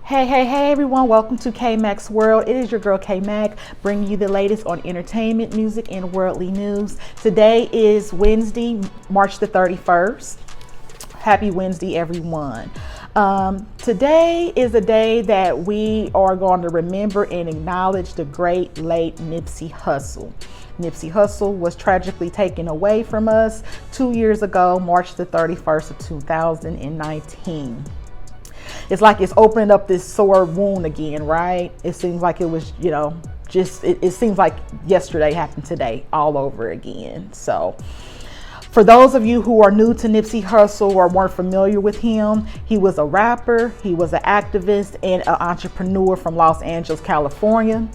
Hey everyone, welcome to K-Mack's World. It is your girl K-Mack, bringing you the latest on entertainment, music, and worldly news. Today is Wednesday, March the 31st. Happy Wednesday, everyone. Today is a day that we are going to remember and acknowledge the great late Nipsey Hussle. Nipsey Hussle was tragically taken away from us 2 years ago, March the 31st of 2019. It's like it's opening up this sore wound again, right? It seems like it was, it seems like yesterday happened today all over again. So for those of you who are new to Nipsey Hussle or weren't familiar with him, he was a rapper, he was an activist and an entrepreneur from Los Angeles, California.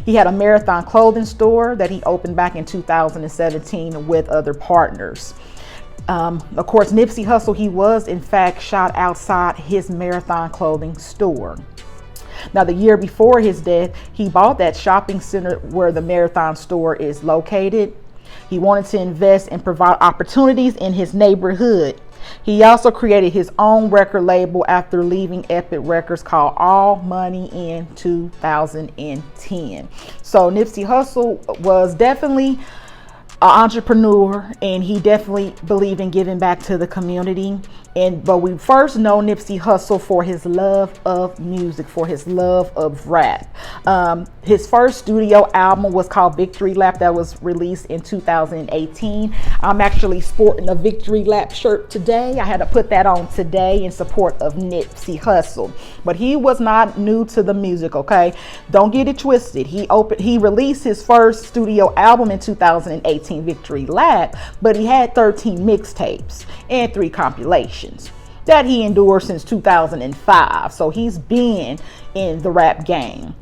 He had a marathon clothing store that he opened back in 2017 with other partners. Of course, Nipsey Hussle, he was in fact shot outside his marathon clothing store. Now, the year before his death, he bought that shopping center where the marathon store is located. He wanted to invest and provide opportunities in his neighborhood. He also created his own record label after leaving Epic Records called All Money in 2010. So Nipsey Hussle was definitely an entrepreneur, and he definitely believed in giving back to the community. But we first know Nipsey Hussle for his love of music, for his love of rap. His first studio album was called Victory Lap, that was released in 2018. I'm actually sporting a Victory Lap shirt today. I had to put that on today in support of Nipsey Hussle. But he was not new to the music, okay? Don't get it twisted. He released his first studio album in 2018, Victory Lap, but he had 13 mixtapes and 3 compilations that he endured since 2005. So he's been in the rap game.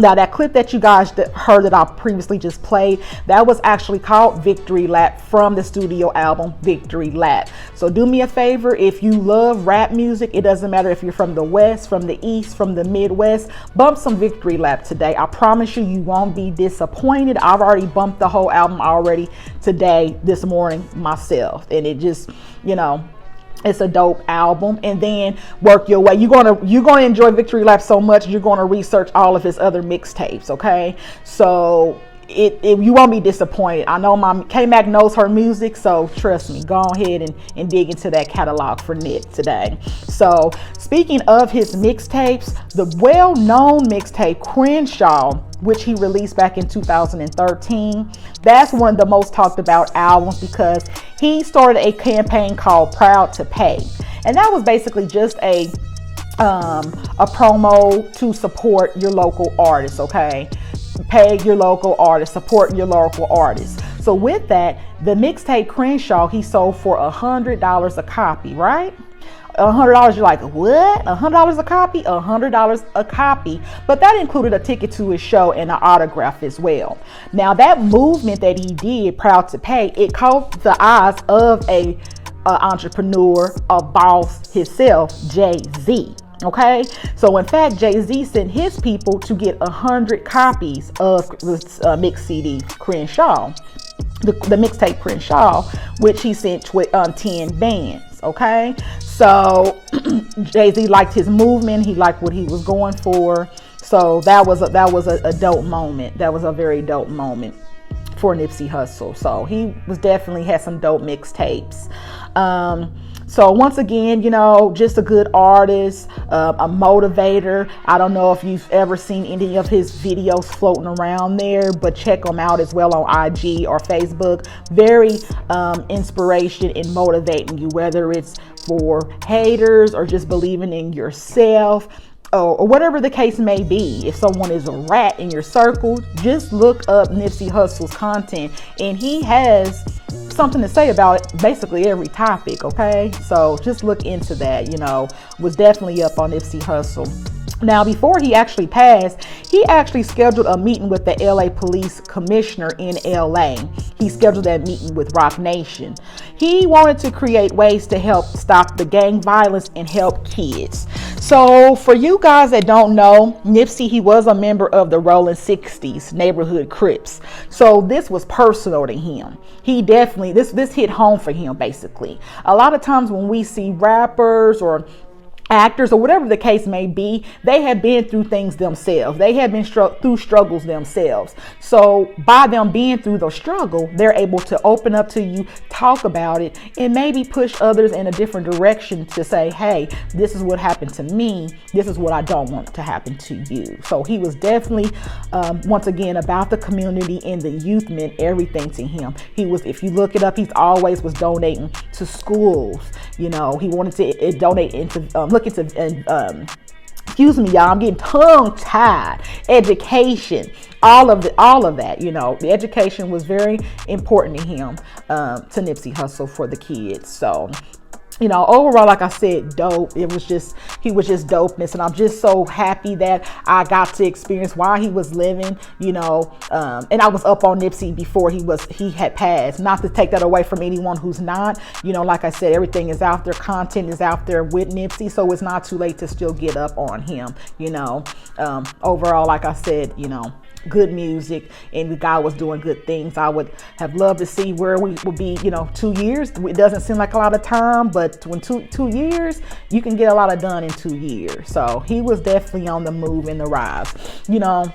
Now, that clip that you guys heard that I previously just played, that was actually called Victory Lap from the studio album Victory Lap. So do me a favor, if you love rap music, it doesn't matter if you're from the West, from the East, from the Midwest, bump some Victory Lap today. I promise you, you won't be disappointed. I've already bumped the whole album already today, this morning myself. And it just, it's a dope album. And then work your way. You're gonna enjoy Victory Lap so much, you're gonna research all of his other mixtapes. Okay, so you won't be disappointed. I know my K-Mack knows her music, so trust me, go ahead and dig into that catalog for Nip today. So speaking of his mixtapes, the well-known mixtape Crenshaw, which he released back in 2013, that's one of the most talked about albums because he started a campaign called Proud to Pay. And that was basically just a promo to support your local artists, okay? Pay your local artists, support your local artists. So with that, the mixtape Crenshaw, he sold for $100 a copy, right? $100, you're like, what? $100 a copy? $100 a copy. But that included a ticket to his show and an autograph as well. Now, that movement that he did, Proud to Pay, it caught the eyes of a entrepreneur, a boss himself, Jay-Z. Okay, so in fact, Jay-Z sent his people to get 100 copies of this mix CD Crenshaw, the mixtape Crenshaw, which he sent 10 bands. Okay, so Jay-Z liked his movement, he liked what he was going for, so that was a dope moment. That was a very dope moment for Nipsey Hussle. So he was definitely had some dope mixtapes. So once again, just a good artist, a motivator. I don't know if you've ever seen any of his videos floating around there, but check them out as well on IG or Facebook. Very inspiration and motivating you, whether it's for haters or just believing in yourself. Or whatever the case may be. If someone is a rat in your circle, just look up Nipsey Hussle's content, and he has something to say about basically every topic, okay? So just look into that, was definitely up on Nipsey Hussle. Now, before he actually passed, he actually scheduled a meeting with the LA police commissioner in LA. He scheduled that meeting with Roc Nation. He wanted to create ways to help stop the gang violence and help kids. So for you guys that don't know, Nipsey, he was a member of the Rolling 60s neighborhood Crips. So this was personal to him. He definitely, this hit home for him basically. A lot of times when we see rappers or actors or whatever the case may be, they have been through things themselves. They have been through struggles themselves. So by them being through the struggle, they're able to open up to you, talk about it, and maybe push others in a different direction to say, hey, this is what happened to me. This is what I don't want to happen to you. So he was definitely, once again, about the community, and the youth meant everything to him. He was, if you look it up, he's always was donating to schools. You know, he wanted to donate into, look into, excuse me, y'all, I'm getting tongue tied. Education, all of that, you know, the education was very important to him, to Nipsey Hussle, for the kids. So, you know, overall, like I said, dope. He was just dopeness. And I'm just so happy that I got to experience while he was living, you know, and I was up on Nipsey before he had passed. Not to take that away from anyone who's not, you know, like I said, everything is out there. Content is out there with Nipsey. So it's not too late to still get up on him, you know. Overall, like I said, you know, good music, and the guy was doing good things. I would have loved to see where we would be, you know, 2 years. It doesn't seem like a lot of time, but when two years, you can get a lot of done in 2 years. So he was definitely on the move and the rise. You know,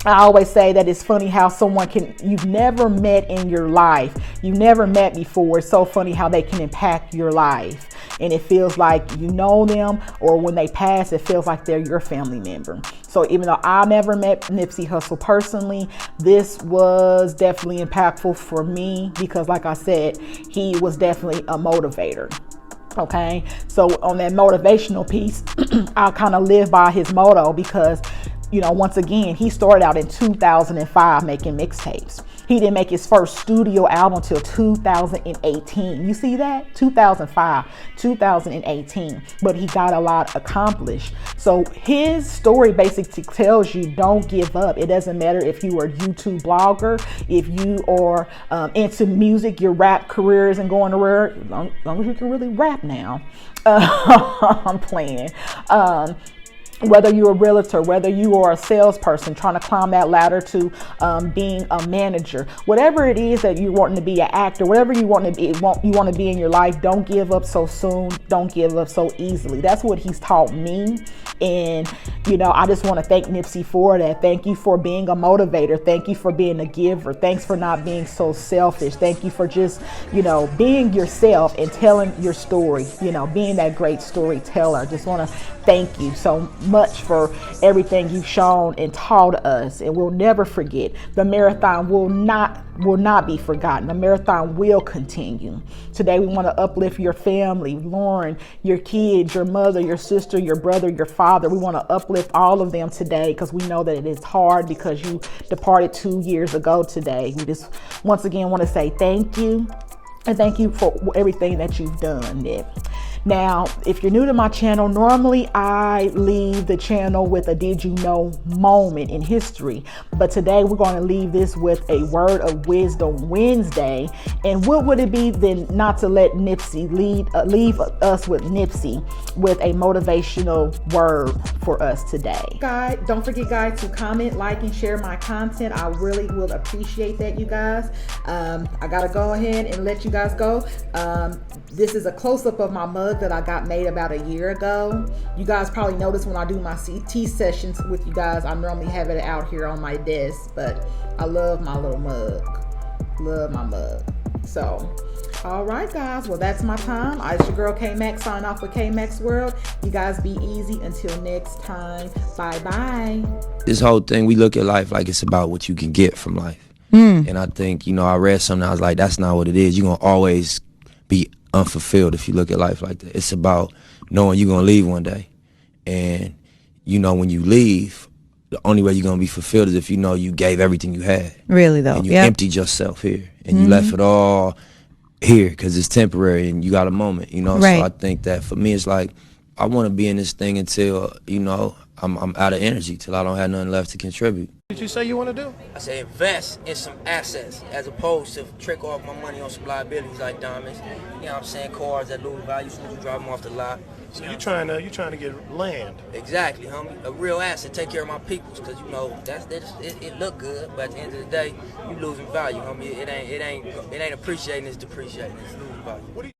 I always say that it's funny how someone you've never met in your life, you've never met before. It's so funny how they can impact your life. And it feels like you know them, or when they pass, it feels like they're your family member. So even though I never met Nipsey Hussle personally, this was definitely impactful for me because, like I said, he was definitely a motivator. Okay, so on that motivational piece, I kind of live by his motto because, you know, once again, he started out in 2005 making mixtapes. He didn't make his first studio album until 2018. You see that? 2005, 2018. But he got a lot accomplished. So his story basically tells you don't give up. It doesn't matter if you are a YouTube blogger, if you are into music, your rap career isn't going nowhere, as long as you can really rap now. I'm playing. Whether you're a realtor, whether you are a salesperson trying to climb that ladder to being a manager, whatever it is that you want to be, an actor, whatever you want to be in your life, don't give up so soon. Don't give up so easily. That's what he's taught me. And, you know, I just want to thank Nipsey for that. Thank you for being a motivator. Thank you for being a giver. Thanks for not being so selfish. Thank you for just, you know, being yourself and telling your story, you know, being that great storyteller. Just want to thank you so much for everything you've shown and taught us, and we'll never forget. The marathon will not be forgotten. The marathon will continue. Today we want to uplift your family, Lauren, your kids, your mother, your sister, your brother, your father. We want to uplift all of them today because we know that it is hard because you departed 2 years ago today. We just once again want to say thank you, and thank you for everything that you've done, Nip. Now, if you're new to my channel, normally I leave the channel with a did you know moment in history. But today we're going to leave this with a word of wisdom Wednesday. And what would it be then not to let Nipsey leave us with Nipsey with a motivational word for us today. Guys, don't forget, guys, to comment, like, and share my content. I really will appreciate that, you guys. I got to go ahead and let you guys go. This is a close-up of my mug that I got made about a year ago. You guys probably notice when I do my tea sessions with you guys, I normally have it out here on my desk, but I love my little mug. Love my mug. So, all right, guys. Well, that's my time. It's your girl K-Mack signing off with K-Mack's World. You guys be easy until next time. Bye-bye. This whole thing, we look at life like it's about what you can get from life. And I think, you know, I read something, I was like, that's not what it is. You're going to always be unfulfilled if you look at life like that. It's about knowing you're going to leave one day. And, you know, when you leave, the only way you're going to be fulfilled is if you know you gave everything you had. Really, though. And you emptied yourself here. And you left it all here because it's temporary and you got a moment, you know. Right. So I think that for me, it's like, I want to be in this thing until, you know, I'm out of energy, till I don't have nothing left to contribute. What did you say you want to do? I say invest in some assets as opposed to trick off my money on some liabilities like diamonds. You know what I'm saying? Cars that lose value as soon as you drive them off the lot. So you're trying to get land. Exactly, homie. A real asset. Take care of my peoples, cause you know it look good, but at the end of the day, you losing value, homie. It ain't appreciating. It's depreciating. It's losing value.